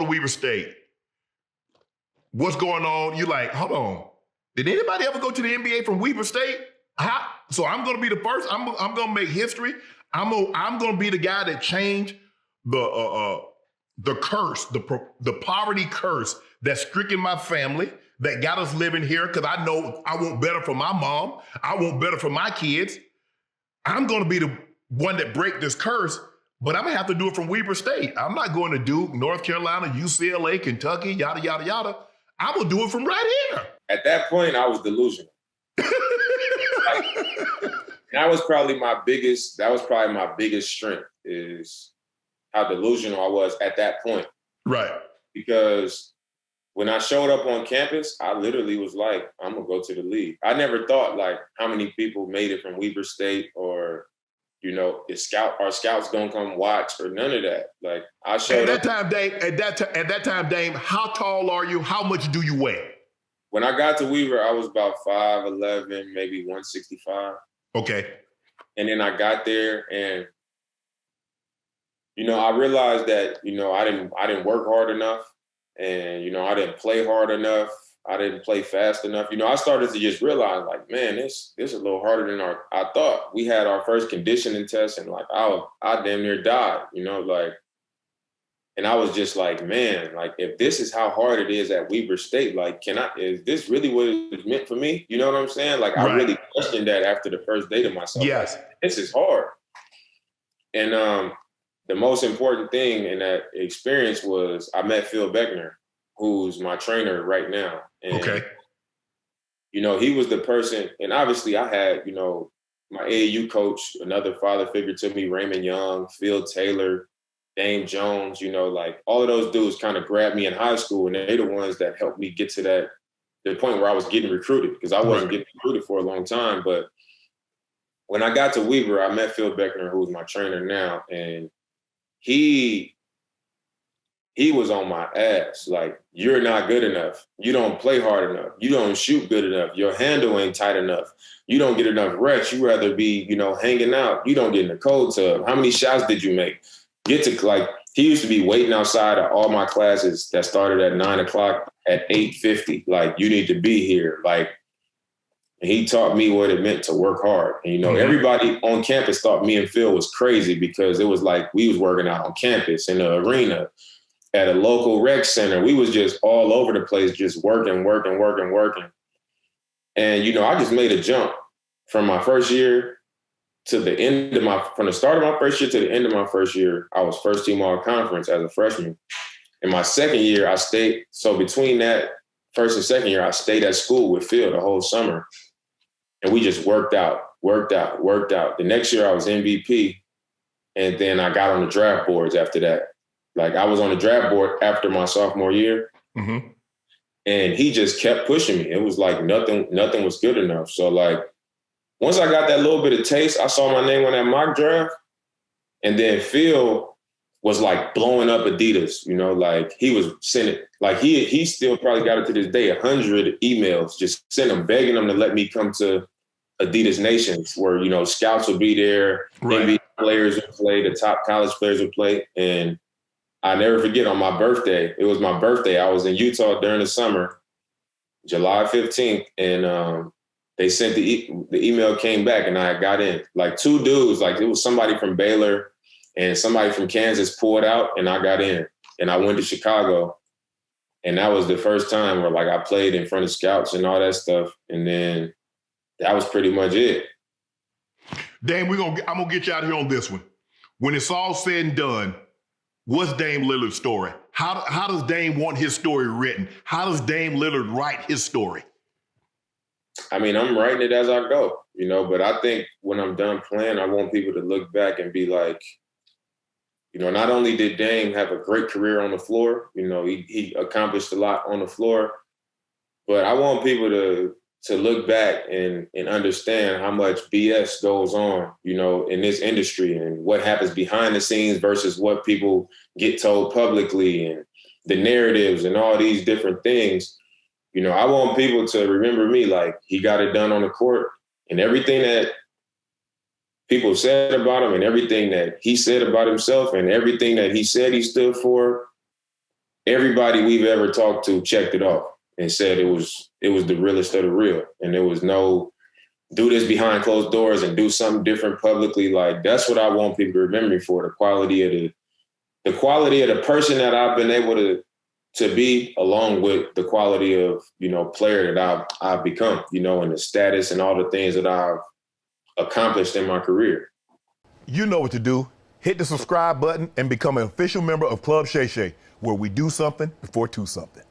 Weber State. What's going on? You're like, hold on. Did anybody ever go to the NBA from Weber State? So I'm going to be the first. I'm going to make history. I'm going to be the guy that changed the curse, the poverty curse that's stricken my family, that got us living here, because I know I want better for my mom. I want better for my kids. I'm going to be the one that break this curse, but I'm going to have to do it from Weber State. I'm not going to Duke, North Carolina, UCLA, Kentucky, yada, yada, yada. I'm going to do it from right here. At that point, I was delusional. That was probably my biggest strength, is how delusional I was at that point. Right. Because when I showed up on campus, I literally was like, I'm going to go to the league. I never thought like how many people made it from Weber State, or, you know, our scouts don't come watch, or none of that. Like, I showed up. At that time, Dame, how tall are you? How much do you weigh? When I got to Weaver, I was about 5'11", maybe 165. Okay. And then I got there, and, you know, I realized that, you know, I didn't work hard enough, and, you know, I didn't play hard enough. I didn't play fast enough. You know, I started to just realize, like, man, this is a little harder than I thought. We had our first conditioning test, and like I damn near died, you know, like, and I was just like, man, like, if this is how hard it is at Weber State, like, is this really what it's meant for me? You know what I'm saying? Like, right. I really questioned that after the first day to myself. Yes. Like, this is hard. And the most important thing in that experience was I met Phil Beckner, who's my trainer right now. And, okay. You know, he was the person, and obviously I had, you know, my AAU coach, another father figure to me, Raymond Young, Phil Taylor, Dame Jones, you know, like all of those dudes kind of grabbed me in high school, and they're the ones that helped me get to the point where I was getting recruited, because I wasn't getting recruited for a long time. But when I got to Weaver, I met Phil Beckner, who's my trainer now, and he was on my ass. Like, you're not good enough. You don't play hard enough. You don't shoot good enough. Your handle ain't tight enough. You don't get enough reps. You rather be, you know, hanging out. You don't get in the cold tub. How many shots did you make? He used to be waiting outside of all my classes that started at 9 o'clock at 8:50. Like, you need to be here. Like, and he taught me what it meant to work hard. And, you know, everybody on campus thought me and Phil was crazy, because it was like we was working out on campus, in the arena, at a local rec center. We was just all over the place, just working. And, you know, I just made a jump from my first year to the end of from the start of my first year to the end of my first year. I was first team all conference as a freshman. In my second year, I stayed. So between that first and second year, I stayed at school with Phil the whole summer. And we just worked out. The next year I was MVP. And then I got on the draft boards after that. Like, I was on the draft board after my sophomore year. Mm-hmm. And he just kept pushing me. It was like nothing was good enough. So, like, once I got that little bit of taste, I saw my name on that mock draft. And then Phil was like blowing up Adidas, you know, like he was sending, like he still probably got it to this day, 100 emails, just sent them, begging them to let me come to Adidas Nations, where, you know, scouts would be there, NBA players would play, the top college players would play. And I never forget, on my birthday, it was my birthday, I was in Utah during the summer, July 15th, and they sent the email, came back, and I got in. Like, two dudes, like it was somebody from Baylor and somebody from Kansas pulled out, and I got in. And I went to Chicago, and that was the first time where, like, I played in front of scouts and all that stuff. And then that was pretty much it. Dame, I'm gonna get you out here on this one. When it's all said and done, what's Dame Lillard's story? How does Dame want his story written? How does Dame Lillard write his story? I mean, I'm writing it as I go, you know, but I think when I'm done playing, I want people to look back and be like, you know, not only did Dame have a great career on the floor, you know, he accomplished a lot on the floor, but I want people to look back and understand how much BS goes on, you know, in this industry, and what happens behind the scenes versus what people get told publicly, and the narratives and all these different things. You know, I want people to remember me like he got it done on the court, and everything that people said about him, and everything that he said about himself, and everything that he said he stood for, everybody we've ever talked to checked it off and said it was the realest of the real. And there was no do this behind closed doors and do something different publicly. Like, that's what I want people to remember me for, the quality of the person that I've been able to be, along with the quality of, player that I've become, and the status and all the things that I've accomplished in my career. You know what to do. Hit the subscribe button and become an official member of Club Shay Shay, where we do something before two something.